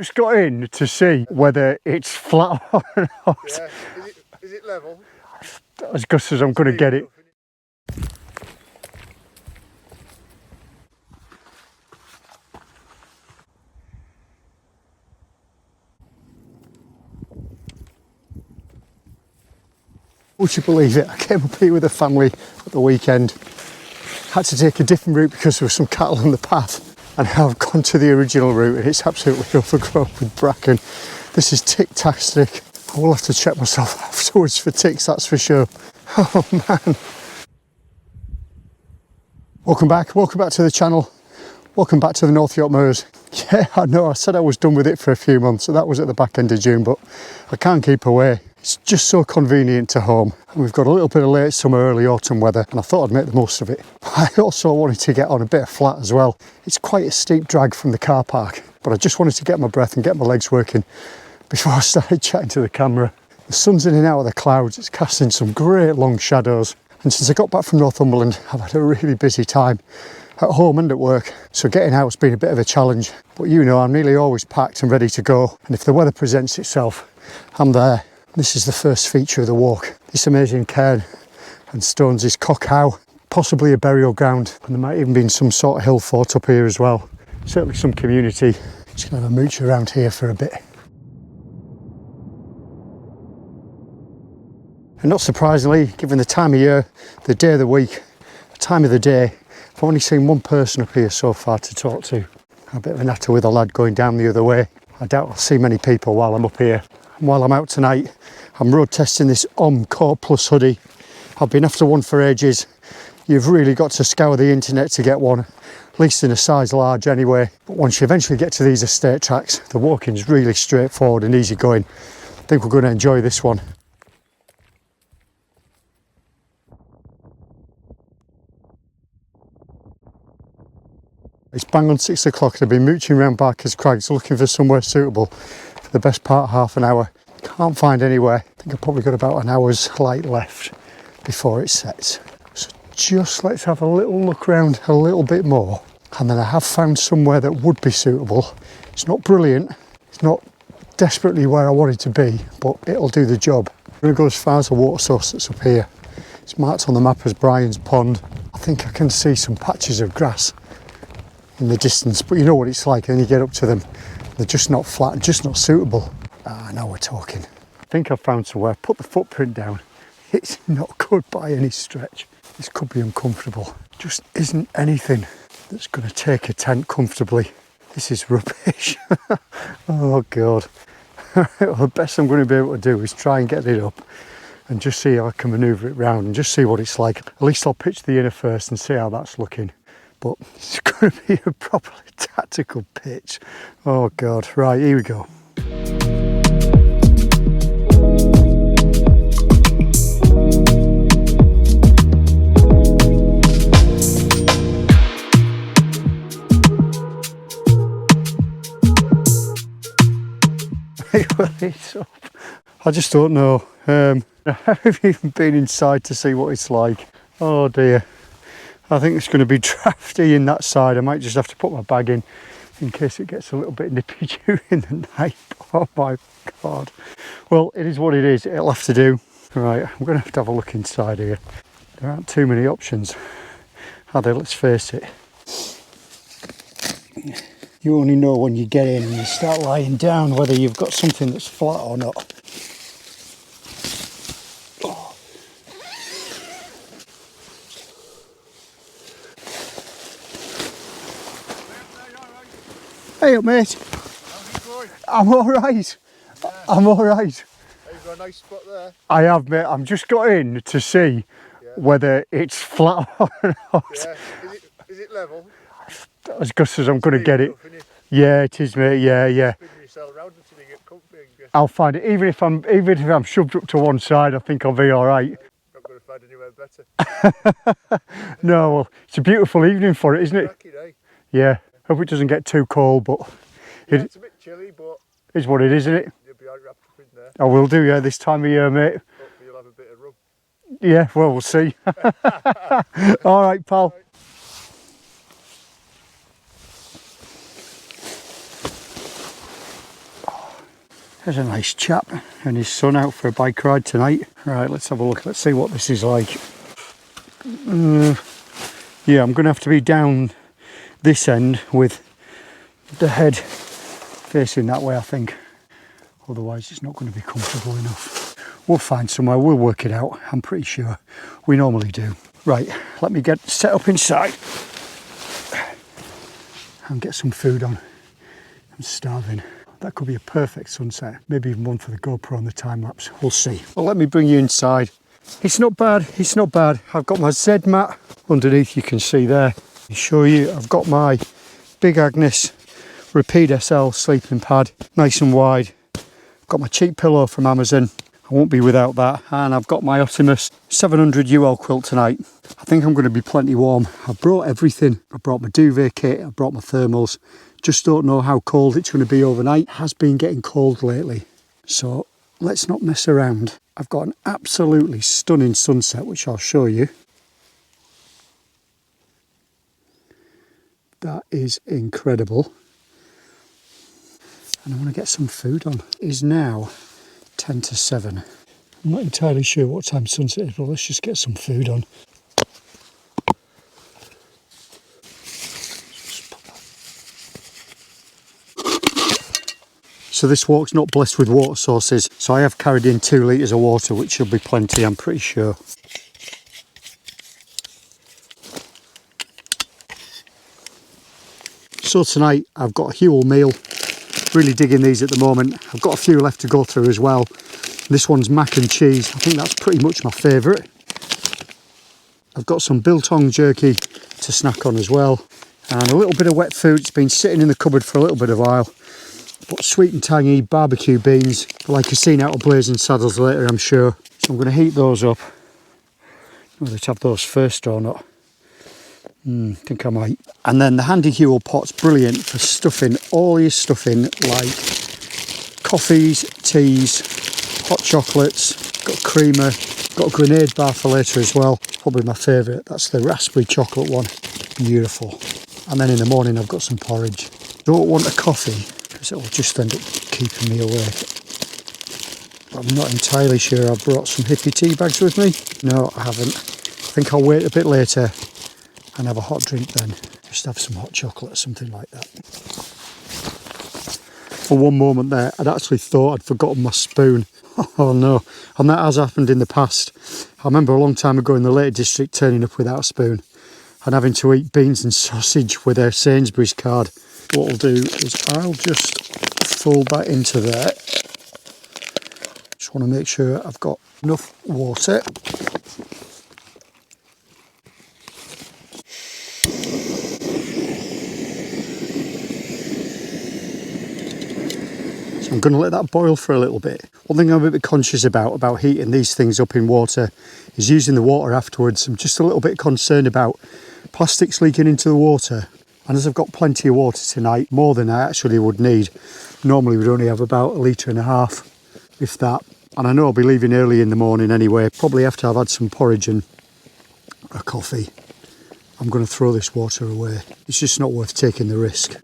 Just got in to see whether it's flat or not. Yeah. Is it level? As good as I'm going to get it. Would you believe it? I came up here with the family at the weekend. Had to take a different route because there were some cattle on the path. And I've gone to the original route and it's absolutely overgrown with bracken. This is tick-tastic. I will have to check myself afterwards for ticks, that's for sure. Oh man. Welcome back to the channel. Welcome back to the North York Moors. Yeah, I know, I said I was done with it for a few months, so that was at the back end of June, but I can't keep away. It's just so convenient to home. And we've got a little bit of late summer, early autumn weather, and I thought I'd make the most of it. I also wanted to get on a bit of flat as well. It's quite a steep drag from the car park, but I just wanted to get my breath and get my legs working before I started chatting to the camera. The sun's in and out of the clouds, it's casting some great long shadows. And since I got back from Northumberland, I've had a really busy time at home and at work. So getting out's been a bit of a challenge. But you know, I'm nearly always packed and ready to go. And if the weather presents itself, I'm there. This is the first feature of the walk. This amazing cairn and stones is Cockhow, possibly a burial ground. And there might even be some sort of hill fort up here as well. Certainly some community. Just gonna have a mooch around here for a bit. And not surprisingly, given the time of year, the day of the week, the time of the day, I've only seen one person up here so far to talk to. A bit of a natter with a lad going down the other way. I doubt I'll see many people while I'm up here. And while I'm out tonight, I'm road testing this Coat Plus hoodie. I've been after one for ages. You've really got to scour the internet to get one, at least in a size large anyway. But once you eventually get to these estate tracks, the walking's really straightforward and easy going. I think we're going to enjoy this one. It's bang on 6 o'clock and I've been mooching around Barker's Crags looking for somewhere suitable for the best part of half an hour. Can't find anywhere. I think I've probably got about an hour's light left before it sets. So just let's have a little look around a little bit more. And then I have found somewhere that would be suitable. It's not brilliant. It's not desperately where I want it to be, but it'll do the job. I'm going to go as far as the water source that's up here. It's marked on the map as Brian's Pond. I think I can see some patches of grass in the distance, but you know what it's like, and then you get up to them, they're just not flat, just not suitable. Now we're talking. I think I've found somewhere. Put the footprint down. It's not good by any stretch. This could be uncomfortable. Just isn't anything that's going to take a tent comfortably. This is rubbish. Oh God. Well, the best I'm going to be able to do is try and get it up and just see how I can manoeuvre it round and just see what it's like. At least I'll pitch the inner first and see how that's looking. But it's going to be a properly tactical pitch. Oh God, right, here we go. Well, it's up. I just don't know. I haven't even been inside to see what it's like. Oh dear. I think it's going to be drafty in that side. I might just have to put my bag in case it gets a little bit nippy during the night. Oh my God. Well, it is what it is. It'll have to do. Right, I'm going to have a look inside here. There aren't too many options, are there? Let's face it. You only know when you get in and you start lying down whether you've got something that's flat or not. Hey up, mate. How's it going? I'm alright. Yeah. I'm alright. You've got a nice spot there. I have, mate. I'm just got in to see whether it's flat or not. Yeah. Is it level? As good as I'm going to get it. Yeah, it is, mate. Yeah. Spin yourself around until you get comfy. I'll find it. Even if I'm shoved up to one side, I think I'll be alright. Not going to find anywhere better. No, well, it's a beautiful evening for it, isn't it? Cracking, eh? Yeah. Hope it doesn't get too cold, but it's a bit chilly, but it's what it is, isn't it? You'll be all wrapped up in there. I will do, yeah, this time of year, mate. Hopefully you'll have a bit of rub. Yeah, well, we'll see. All right, pal. All right. There's a nice chap and his son out for a bike ride tonight. Right, let's have a look. Let's see what this is like. Yeah, I'm going to have to be down this end with the head facing that way, I think. Otherwise, it's not going to be comfortable enough. We'll find somewhere. We'll work it out. I'm pretty sure. We normally do. Right, let me get set up inside and get some food on. I'm starving. That could be a perfect sunset. Maybe even one for the GoPro on the time lapse. We'll see. Well, let me bring you inside. It's not bad. It's not bad. I've got my Z mat underneath. You can see there. I'll show you. I've got my Big Agnes Repeat SL sleeping pad, nice and wide. I've got my cheap pillow from Amazon. I won't be without that. And I've got my Optimus 700 UL quilt tonight. I think I'm going to be plenty warm. I brought everything. I brought my duvet kit. I brought my thermals. Just don't know how cold it's going to be overnight. It has been getting cold lately. So let's not mess around. I've got an absolutely stunning sunset, which I'll show you. That is incredible. And I want to get some food on. It is now 10 to 7. I'm not entirely sure what time sunset is, but let's just get some food on. So this walk's not blessed with water sources, so I have carried in 2 litres of water, which should be plenty, I'm pretty sure. So tonight I've got a Huel meal, really digging these at the moment. I've got a few left to go through as well. This one's mac and cheese, I think that's pretty much my favourite. I've got some biltong jerky to snack on as well, and a little bit of wet food. It's been sitting in the cupboard for a little bit of a while. But sweet and tangy barbecue beans, like you've seen out of Blazing Saddles later, I'm sure. So I'm going to heat those up. Whether to have those first or not. I think I might. And then the handy Huel pot's brilliant for stuffing all your stuff in, like coffees, teas, hot chocolates, got creamer, got a grenade bar for later as well. Probably my favourite. That's the raspberry chocolate one. Beautiful. And then in the morning I've got some porridge. Don't want a coffee, because it will just end up keeping me awake. I'm not entirely sure I've brought some hippie tea bags with me. No, I haven't. I think I'll wait a bit later and have a hot drink then. Just have some hot chocolate or something like that. For one moment there, I'd actually thought I'd forgotten my spoon. Oh no, and that has happened in the past. I remember a long time ago in the Lake District turning up without a spoon and having to eat beans and sausage with a Sainsbury's card. What I'll do is I'll just fold that into there. Just want to make sure I've got enough water. So I'm going to let that boil for a little bit. One thing I'm a bit conscious about heating these things up in water is using the water afterwards. I'm just a little bit concerned about plastics leaking into the water. And as I've got plenty of water tonight, more than I actually would need. Normally we'd only have about 1.5 litres, if that. And I know I'll be leaving early in the morning anyway, probably after I've had some porridge and a coffee. I'm going to throw this water away. It's just not worth taking the risk.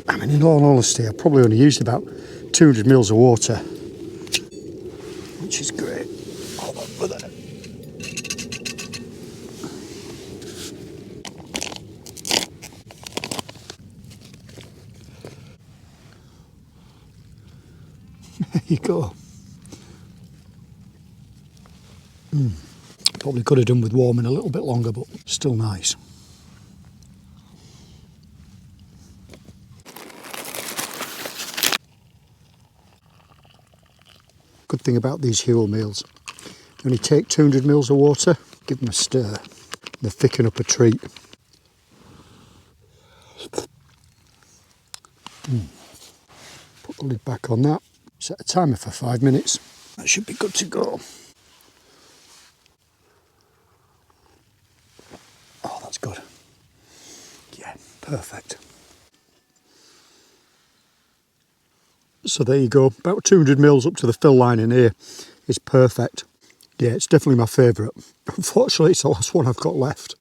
I mean, in all honesty, I probably only used about 200 mils of water, which is great. Hold on for that. There you go. Probably could have done with warming a little bit longer, but still nice. Good thing about these Huel meals, you only take 200 mils of water, give them a stir, they thicken up a treat. Put the lid back on that, set a timer for 5 minutes, that should be good to go. Oh, that's good. Yeah, perfect. So there you go, about 200 mils up to the fill line in here is perfect. Yeah, it's definitely my favourite. Unfortunately, it's the last one I've got left.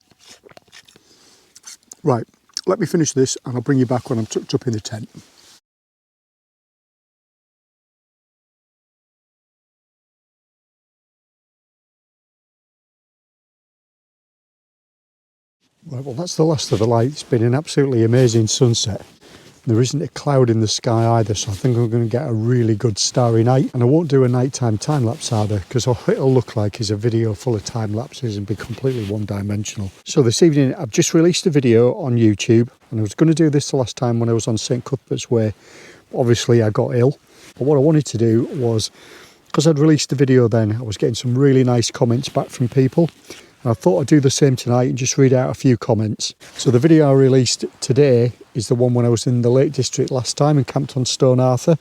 Right, let me finish this and I'll bring you back when I'm tucked up in the tent. Right, well, that's the last of the light. It's been an absolutely amazing sunset. There isn't a cloud in the sky either, so I think we're going to get a really good starry night. And I won't do a nighttime time-lapse either, because all it'll look like is a video full of time-lapses and be completely one-dimensional. So this evening, I've just released a video on YouTube, and I was going to do this the last time when I was on St Cuthbert's Way. Obviously, I got ill. But what I wanted to do was, because I'd released the video then, I was getting some really nice comments back from people. And I thought I'd do the same tonight and just read out a few comments. So the video I released today is the one when I was in the Lake District last time and camped on Stone Arthur.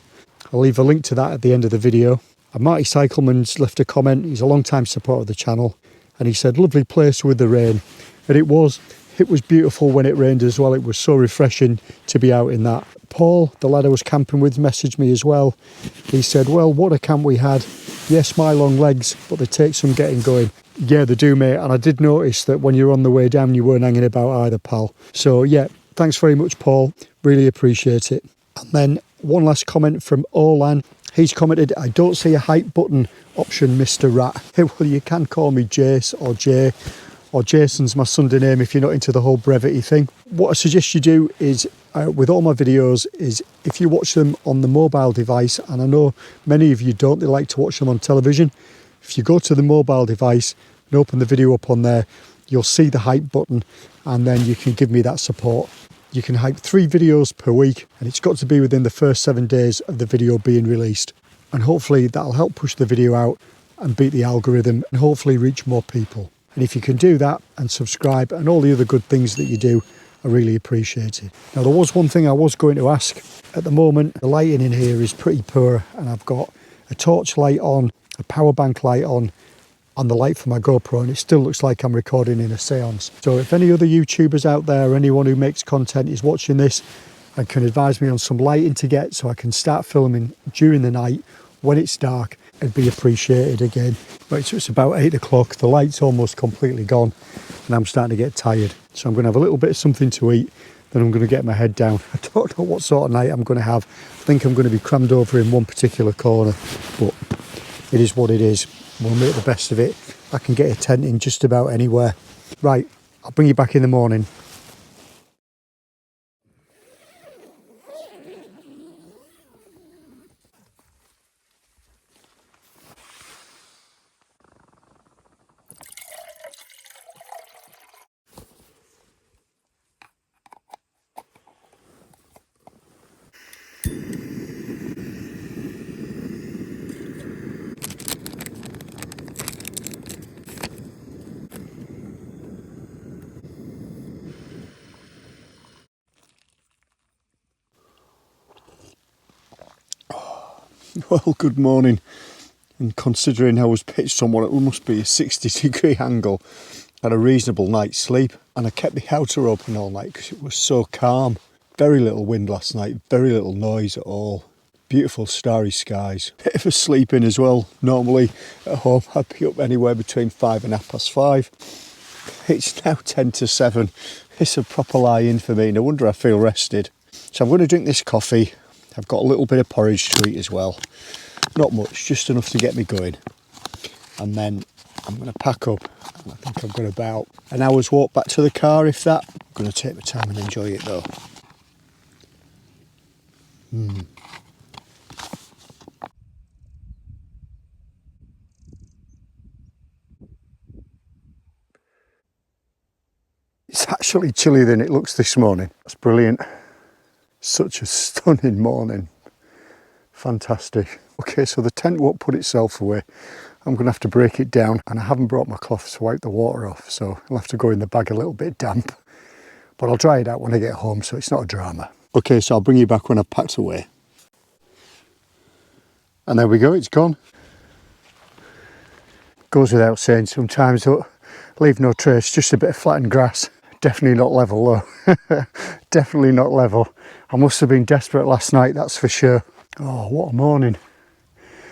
I'll leave a link to that at the end of the video. And Marty Cycleman's left a comment. He's a long-time supporter of the channel. And he said, lovely place with the rain. And it was beautiful when it rained as well. It was so refreshing to be out in that. Paul, the lad I was camping with, messaged me as well. He said, well, what a camp we had. Yes, my long legs, but they take some getting going. Yeah, they do, mate. And I did notice that when you're on the way down, you weren't hanging about either, pal. So, yeah, thanks very much, Paul. Really appreciate it. And then one last comment from Olan. He's commented, I don't see a hype button option, Mr. Rat. Hey, well, you can call me Jace or Jay, or Jason's my Sunday name if you're not into the whole brevity thing. What I suggest you do is, with all my videos, is if you watch them on the mobile device, and I know many of you don't, they like to watch them on television. If you go to the mobile device and open the video up on there, you'll see the hype button, and then you can give me that support. You can hype 3 videos per week, and it's got to be within the first 7 days of the video being released. And hopefully that'll help push the video out and beat the algorithm and hopefully reach more people. And if you can do that and subscribe and all the other good things that you do, I really appreciate it. Now, there was one thing I was going to ask. At the moment, the lighting in here is pretty poor, and I've got a torch light on, a power bank light on the light for my GoPro, and it still looks like I'm recording in a seance. So if any other YouTubers out there or anyone who makes content is watching this and can advise me on some lighting to get so I can start filming during the night when it's dark, it'd be appreciated again. Right, so it's about 8 o'clock, the light's almost completely gone, and I'm starting to get tired. So I'm going to have a little bit of something to eat, then I'm going to get my head down. I don't know what sort of night I'm going to have. I think I'm going to be crammed over in one particular corner, but it is what it is. We'll make the best of it. I can get a tent in just about anywhere. Right, I'll bring you back in the morning. Well, good morning. And considering I was pitched on what it must be a 60-degree angle, I had a reasonable night's sleep, and I kept the outer open all night because it was so calm. Very little wind last night, very little noise at all. Beautiful starry skies. Bit of a sleep in as well. Normally at home I'd be up anywhere between 5 and 5:30. It's now 10 to 7. It's a proper lie in for me. No wonder I feel rested. So I'm going to drink this coffee. I've got a little bit of porridge to eat as well. Not much, just enough to get me going. And then I'm going to pack up. I think I've got about an hour's walk back to the car, if that. I'm going to take my time and enjoy it though. It's actually chillier than it looks this morning. That's brilliant. Such a stunning morning. Fantastic. Okay, so the tent won't put itself away. I'm going to have to break it down, and I haven't brought my cloth to wipe the water off, so I'll have to go in the bag a little bit damp. But I'll dry it out when I get home, so it's not a drama. Okay, so I'll bring you back when I've packed away. And there we go, it's gone. Goes without saying sometimes, but leave no trace, just a bit of flattened grass. Definitely not level though. Definitely not level. I must have been desperate last night, that's for sure. Oh, what a morning.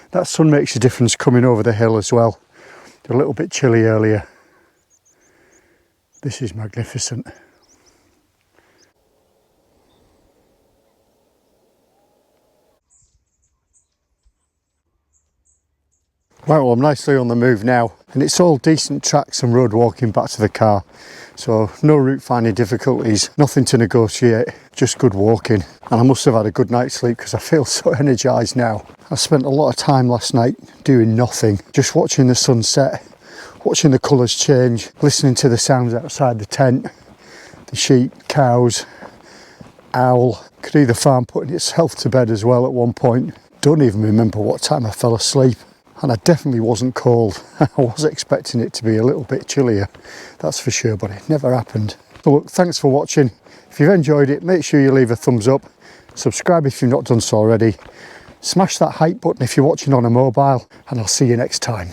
That sun makes a difference coming over the hill as well. A little bit chilly earlier. This is magnificent. Right, well, I'm nicely on the move now, and it's all decent tracks and road walking back to the car. So no route finding difficulties, nothing to negotiate, just good walking. And I must have had a good night's sleep because I feel so energised now. I spent a lot of time last night doing nothing, just watching the sunset, watching the colours change, listening to the sounds outside the tent, the sheep, cows, owl. Could hear the farm putting itself to bed as well at one point. Don't even remember what time I fell asleep. And I definitely wasn't cold. I was expecting it to be a little bit chillier, that's for sure, but it never happened. But look, thanks for watching. If you've enjoyed it, make sure you leave a thumbs up. Subscribe if you've not done so already. Smash that hype button if you're watching on a mobile, and I'll see you next time.